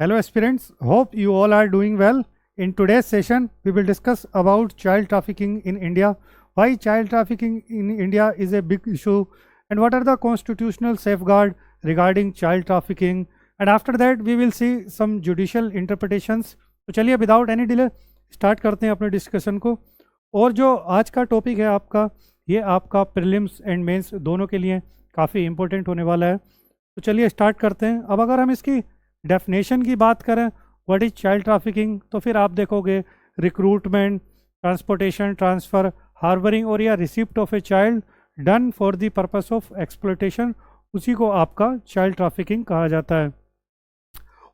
Hello aspirants, hope you all are doing well. In today's session, we will discuss about child trafficking in India, why child trafficking in India is a big issue, and what are the constitutional safeguards regarding child trafficking. And after that, we will see some judicial interpretations. तो चलिए without any delay start करते हैं अपने discussion को। और जो आज का टॉपिक है आपका, ये आपका प्रीलिम्स एंड मेंस दोनों के लिए काफ़ी इंपॉर्टेंट होने वाला है। तो चलिए स्टार्ट करते हैं। अब अगर हम इसकी डेफिनेशन की बात करें, व्हाट इज़ चाइल्ड ट्रैफिकिंग, तो फिर आप देखोगे रिक्रूटमेंट, ट्रांसपोर्टेशन, ट्रांसफ़र, हार्बरिंग और या receipt of a child done for the purpose of exploitation, उसी को आपका चाइल्ड ट्रैफिकिंग कहा जाता है।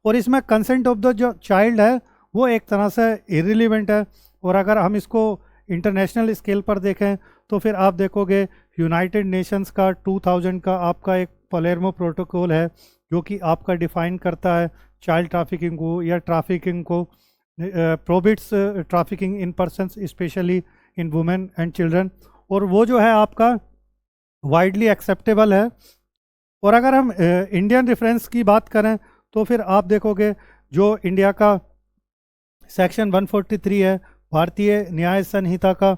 और इसमें कंसेंट ऑफ द जो चाइल्ड है वो एक तरह से इरिलीवेंट है। और अगर हम इसको इंटरनेशनल स्केल पर देखें तो फिर आप देखोगे यूनाइटेड नेशंस का 2000 का आपका एक पलेर्मो प्रोटोकॉल है जो कि आपका डिफ़ाइन करता है चाइल्ड ट्रैफिकिंग को या ट्रैफिकिंग को, prohibits trafficking in persons specially in women and children, और वो जो है आपका वाइडली एक्सेप्टेबल है। और अगर हम इंडियन रेफरेंस की बात करें तो फिर आप देखोगे जो इंडिया का सेक्शन 143 है भारतीय न्याय संहिता का।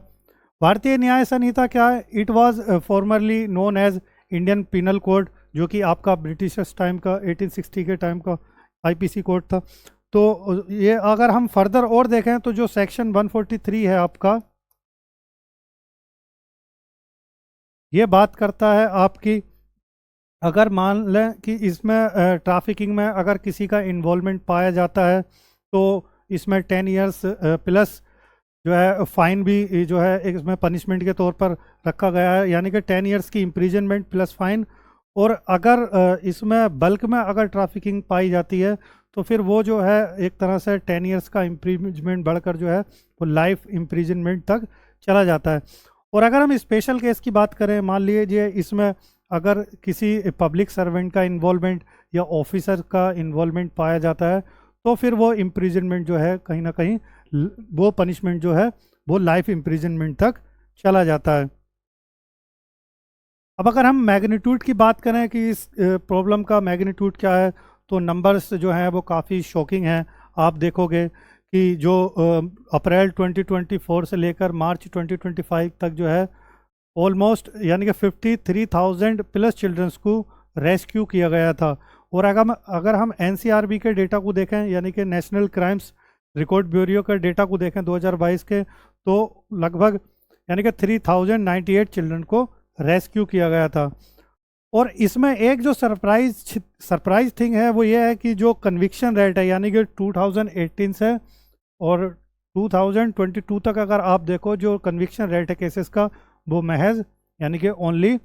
भारतीय न्याय संहिता क्या है? It was formerly known as Indian penal code, जो कि आपका ब्रिटिशर्स टाइम का 1860 के टाइम का आईपीसी कोड था। तो ये अगर हम फर्दर और देखें तो जो सेक्शन 143 है आपका, ये बात करता है आपकी, अगर मान लें कि इसमें ट्रैफिकिंग में अगर किसी का इन्वॉल्वमेंट पाया जाता है तो इसमें 10 इयर्स प्लस जो है फाइन भी जो है इसमें पनिशमेंट के तौर पर रखा गया है, यानी कि 10 इयर्स की इम्प्रिजनमेंट प्लस फाइन। और अगर इसमें बल्क में अगर ट्रैफिकिंग पाई जाती है तो फिर वो जो है एक तरह से 10 इयर्स का इम्प्रिजमेंट बढ़कर जो है वो लाइफ इम्प्रिजनमेंट तक चला जाता है। और अगर हम स्पेशल केस की बात करें, मान लीजिए इसमें अगर किसी पब्लिक सर्वेंट का इन्वॉल्वमेंट या ऑफिसर का इन्वॉल्वमेंट पाया जाता है तो फिर वो इम्प्रिजनमेंट जो है कहीं ना कहीं वो पनिशमेंट जो है वो लाइफ इम्प्रिजनमेंट तक चला जाता है। अब अगर हम मैग्नीट्यूड की बात करें कि इस प्रॉब्लम का मैग्नीट्यूड क्या है, तो नंबर्स जो हैं वो काफ़ी शॉकिंग हैं। आप देखोगे कि जो अप्रैल 2024 से लेकर मार्च 2025 तक जो है ऑलमोस्ट यानी कि 53,000 प्लस चिल्ड्रंस को रेस्क्यू किया गया था। और अगर हम एनसीआरबी के डेटा को देखें, यानी कि नेशनल क्राइम्स रिकॉर्ड ब्यूरो के डेटा को देखें 2022 के, तो लगभग यानी कि 3098 चिल्ड्रन को रेस्क्यू किया गया था। और इसमें एक जो सरप्राइज थिंग है वो ये है कि जो कन्विक्शन रेट है, यानी कि 2018 से और 2022 तक अगर आप देखो जो कन्विक्शन रेट है केसेस का, वो महज यानी कि ओनली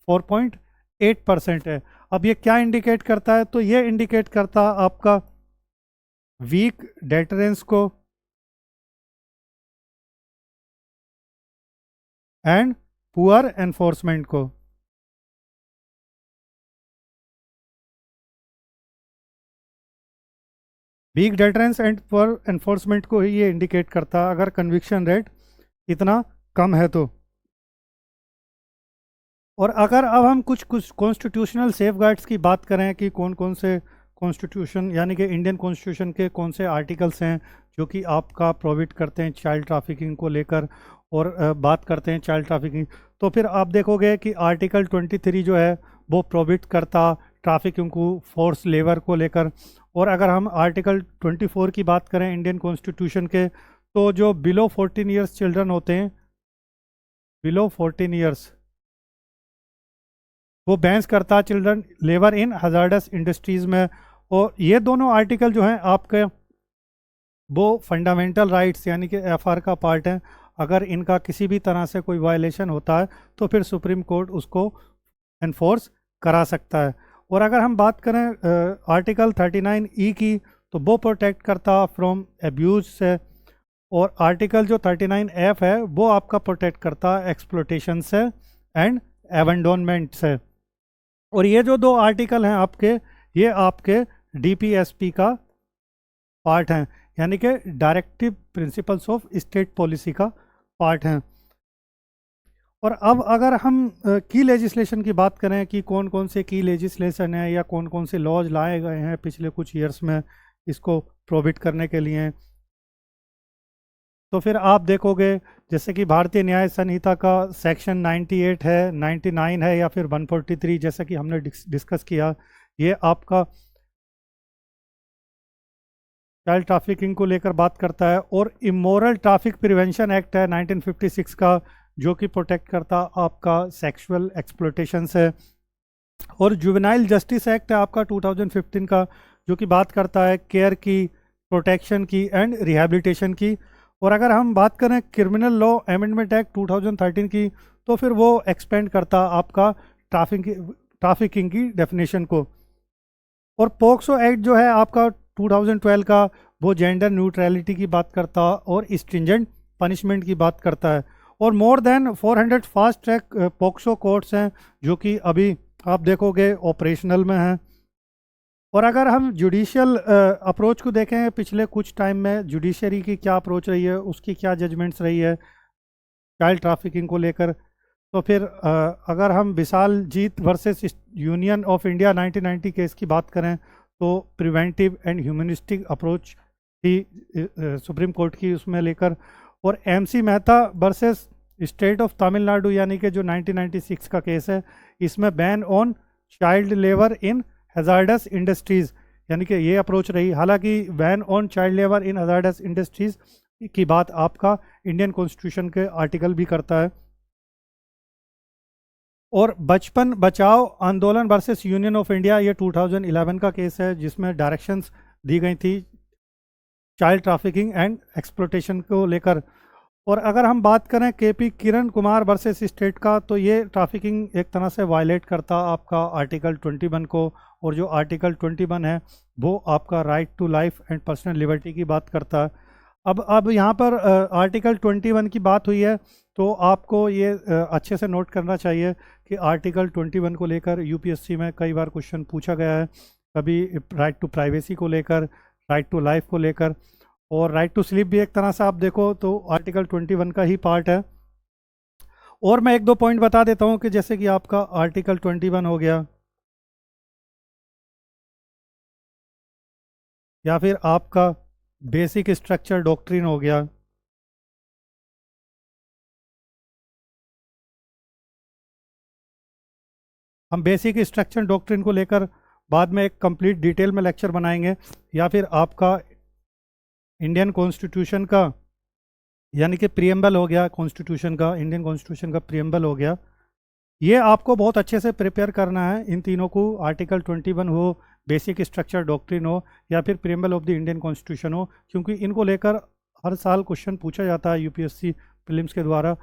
4.8% है। अब ये क्या इंडिकेट करता है? तो ये इंडिकेट करता है आपका वीक डेटरेंस को एंड पुअर एनफोर्समेंट को। Weak deterrence and poor enforcement को ही ये इंडिकेट करता है अगर कन्विक्शन रेट इतना कम है तो। और अगर अब हम कुछ कॉन्स्टिट्यूशनल सेफगार्ड्स की बात करें कि कौन कौन से कॉन्स्टिट्यूशन यानी कि इंडियन कॉन्स्टिट्यूशन के कौन से आर्टिकल्स हैं जो कि आपका प्रोहिबिट करते हैं चाइल्ड ट्रैफिकिंग को लेकर, और बात करते हैं चाइल्ड ट्रैफिकिंग, तो फिर आप देखोगे कि आर्टिकल 23 जो है वो प्रोहिबिट करता ट्रैफिकिंग को फोर्स लेबर को लेकर। और अगर हम आर्टिकल 24 की बात करें इंडियन कॉन्स्टिट्यूशन के, तो जो बिलो 14 ईयर्स चिल्ड्रन होते हैं, बिलो 14 ईयर्स, वो बैन्स करता children labour in hazardous industries में। और ये दोनों आर्टिकल जो हैं आपके वो फंडामेंटल राइट्स यानी कि एफआर का पार्ट है। अगर इनका किसी भी तरह से कोई वायलेशन होता है तो फिर सुप्रीम कोर्ट उसको एनफोर्स करा सकता है। और अगर हम बात करें आर्टिकल 39E की, तो वो प्रोटेक्ट करता फ्रॉम एब्यूज से। और आर्टिकल जो 39F है वो आपका प्रोटेक्ट करता एक्सप्लोटेशन से एंड एबंडोनमेंट से। और ये जो दो आर्टिकल हैं आपके, ये आपके डीपीएसपी का पार्ट हैं, यानी कि directive principles of state policy का पार्ट हैं। और अब अगर हम की लेजिस्लेशन की बात करें कि कौन कौन से की लेजिस्लेशन है या कौन कौन से लॉज लाए गए हैं पिछले कुछ ईयर्स में इसको प्रोहिबिट करने के लिए। तो फिर आप देखोगे जैसे कि भारतीय न्याय संहिता का सेक्शन 98 है, 99 है या फिर 143, जैसा कि हमने डिस्कस किया, ये आपका चाइल्ड ट्रैफिकिंग को लेकर बात करता है। और इमोरल ट्रैफिक प्रिवेंशन एक्ट है 1956 का, जो कि प्रोटेक्ट करता आपका सेक्सुअल एक्सप्लॉयटेशन से। और जुवेनाइल जस्टिस एक्ट है आपका 2015 का, जो कि बात करता है केयर की, प्रोटेक्शन की एंड रिहैबिलिटेशन की। और अगर हम बात करें क्रिमिनल लॉ अमेंडमेंट एक्ट 2013 की, तो फिर वो एक्सपेंड करता आपका ट्रैफिकिंग की डेफिनेशन को। और पोक्सो एक्ट जो है आपका 2012 का, वो जेंडर न्यूट्रलिटी की बात करता और स्ट्रिंजेंट पनिशमेंट की बात करता है। और more than 400 fast track POCSO courts हैं, जो कि अभी आप देखोगे ऑपरेशनल में हैं। और अगर हम जुडिशियल अप्रोच को देखें, पिछले कुछ टाइम में जुडिशरी की क्या अप्रोच रही है, उसकी क्या जजमेंट्स रही है चाइल्ड ट्रैफिकिंग को लेकर, तो फिर अगर हम Vishal Jeet versus Union of India 1990 case की बात करें, तो प्रिवेंटिव एंड ह्यूमनिस्टिक अप्रोच थी सुप्रीम कोर्ट की उसमें लेकर। और MC Mehta versus State of Tamil Nadu यानी कि जो 1996 का केस है, इसमें ban on child labour in hazardous industries, यानी कि ये अप्रोच रही। हालांकि ban on child labour in hazardous industries की बात आपका इंडियन कॉन्स्टिट्यूशन के आर्टिकल भी करता है। और बचपन बचाओ आंदोलन वर्सेस यूनियन ऑफ इंडिया, ये 2011 का केस है, जिसमें डायरेक्शंस दी गई थी चाइल्ड ट्रैफिकिंग एंड एक्सप्लॉयटेशन को लेकर। और अगर हम बात करें KP Kiran Kumar versus state का, तो ये ट्रैफिकिंग एक तरह से वायलेट करता आपका आर्टिकल 21 को। और जो आर्टिकल 21 है वो आपका right to life and personal liberty की बात करता है। अब यहाँ पर आर्टिकल 21 की बात हुई है, तो आपको ये अच्छे से नोट करना चाहिए कि आर्टिकल 21 को लेकर यूपीएससी में कई बार क्वेश्चन पूछा गया है, कभी राइट टू प्राइवेसी को लेकर, राइट टू लाइफ को लेकर, और राइट टू स्लीप भी एक तरह से आप देखो तो आर्टिकल 21 का ही पार्ट है। और मैं एक दो पॉइंट बता देता हूँ कि जैसे कि आपका आर्टिकल 21 हो गया, या फिर आपका बेसिक स्ट्रक्चर डॉक्ट्रिन हो गया। हम बेसिक स्ट्रक्चर डॉक्ट्रिन को लेकर बाद में एक कंप्लीट डिटेल में लेक्चर बनाएंगे। या फिर आपका इंडियन कॉन्स्टिट्यूशन का, यानी कि प्रियम्बल हो गया कॉन्स्टिट्यूशन का, इंडियन कॉन्स्टिट्यूशन का प्रियम्बल हो गया। ये आपको बहुत अच्छे से प्रिपेयर करना है इन तीनों को, आर्टिकल 21 हो, बेसिक स्ट्रक्चर डॉक्ट्रिन हो, या फिर preamble of the Indian constitution हो, क्योंकि इनको लेकर हर साल क्वेश्चन पूछा जाता है यूपीएससी प्रीलिम्स के द्वारा।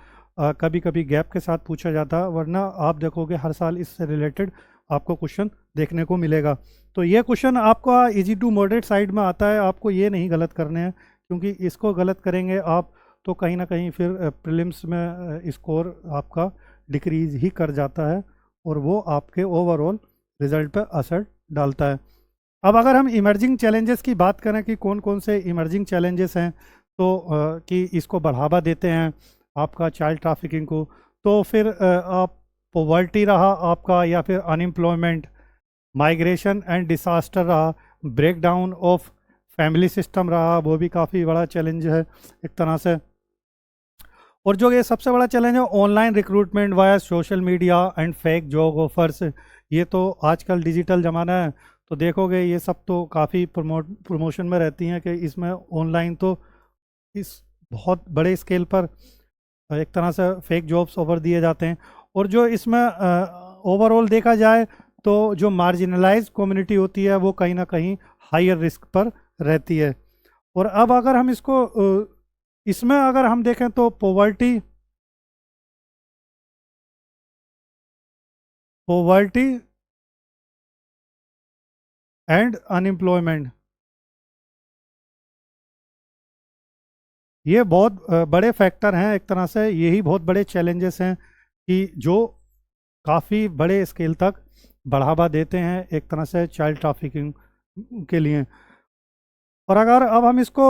कभी कभी गैप के साथ पूछा जाता है, वरना आप देखोगे हर साल इससे रिलेटेड आपको क्वेश्चन देखने को मिलेगा। तो ये क्वेश्चन आपका इजी टू मॉडरेट साइड में आता है, आपको ये नहीं गलत करने हैं, क्योंकि इसको गलत करेंगे आप तो कहीं ना कहीं फिर प्रीलिम्स में स्कोर आपका डिक्रीज ही कर जाता है, और वो आपके ओवरऑल रिजल्ट पर असर डालता है। अब अगर हम इमर्जिंग चैलेंजेस की बात करें कि कौन कौन से इमर्जिंग चैलेंजेस हैं, तो कि इसको बढ़ावा देते हैं आपका चाइल्ड ट्रैफिकिंग को, तो फिर आप पॉवर्टी रहा आपका, या फिर अनएम्प्लॉयमेंट, माइग्रेशन एंड डिसास्टर रहा, breakdown of family system रहा, वो भी काफ़ी बड़ा चैलेंज है एक तरह से। और जो ये सबसे बड़ा चैलेंज है online recruitment via social media and fake job offers, ये तो आजकल डिजिटल ज़माना है, तो देखोगे ये सब तो काफ़ी प्रमोशन में रहती हैं कि इसमें ऑनलाइन तो इस बहुत बड़े स्केल पर एक तरह से फेक जॉब्स ऑफर दिए जाते हैं। और जो इसमें ओवरऑल देखा जाए तो जो मार्जिनलाइज कम्युनिटी होती है वो कहीं ना कहीं हायर रिस्क पर रहती है। और अब अगर हम इसको इसमें अगर हम देखें तो पॉवर्टी एंड अनएम्प्लॉयमेंट, ये बहुत बड़े फैक्टर हैं एक तरह से, यही बहुत बड़े चैलेंजेस हैं कि जो काफ़ी बड़े स्केल तक बढ़ावा देते हैं एक तरह से चाइल्ड ट्रैफिकिंग के लिए। और अगर अब हम इसको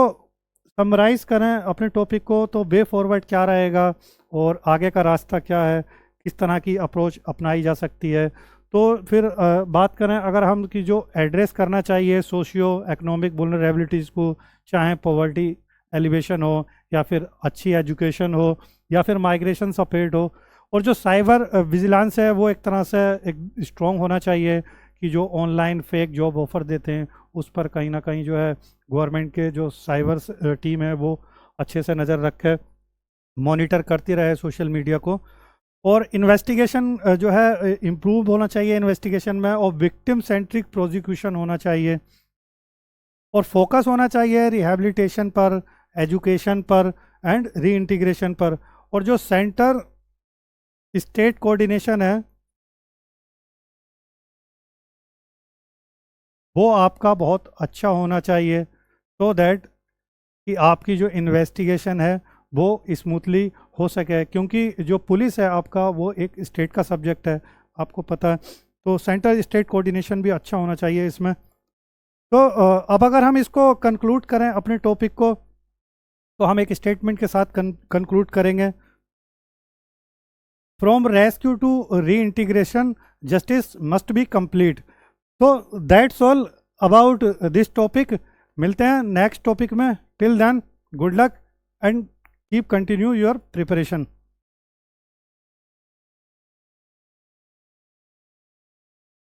समराइज करें अपने टॉपिक को, तो वे फॉरवर्ड क्या रहेगा और आगे का रास्ता क्या है, किस तरह की अप्रोच अपनाई जा सकती है। तो फिर बात करें अगर हम कि जो एड्रेस करना चाहिए सोशियो इकोनॉमिक वुलनरेबिलिटीज़ को, चाहे पॉवर्टी एलिवेशन हो या फिर अच्छी एजुकेशन हो या फिर माइग्रेशन सपोर्ट हो, और जो साइबर विजिलेंस है वो एक तरह से एक स्ट्रॉन्ग होना चाहिए कि जो ऑनलाइन फेक जॉब ऑफ़र देते हैं उस पर कहीं ना कहीं जो है गवर्नमेंट के जो साइबर टीम है वो अच्छे से नज़र रखे, मॉनिटर करती रहे सोशल मीडिया को। और इन्वेस्टिगेशन जो है इम्प्रूव होना चाहिए इन्वेस्टिगेशन में, और विक्टिम सेंट्रिक प्रोसिक्यूशन होना चाहिए, और फोकस होना चाहिए रिहैबिलिटेशन पर, एजुकेशन पर एंड रीइंटीग्रेशन पर। और जो सेंटर स्टेट कोऑर्डिनेशन है वो आपका बहुत अच्छा होना चाहिए, सो दैट कि आपकी जो इन्वेस्टिगेशन है वो स्मूथली हो सके, क्योंकि जो पुलिस है आपका वो एक स्टेट का सब्जेक्ट है, आपको पता है। तो सेंटर स्टेट कोऑर्डिनेशन भी अच्छा होना चाहिए इसमें। तो अब अगर हम इसको कंक्लूड करें अपने टॉपिक को, तो हम एक स्टेटमेंट के साथ कंक्लूड करेंगे। From rescue to reintegration justice must be complete. तो that's all about this topic. मिलते हैं नेक्स्ट टॉपिक में। Till then good luck and keep continue your preparation.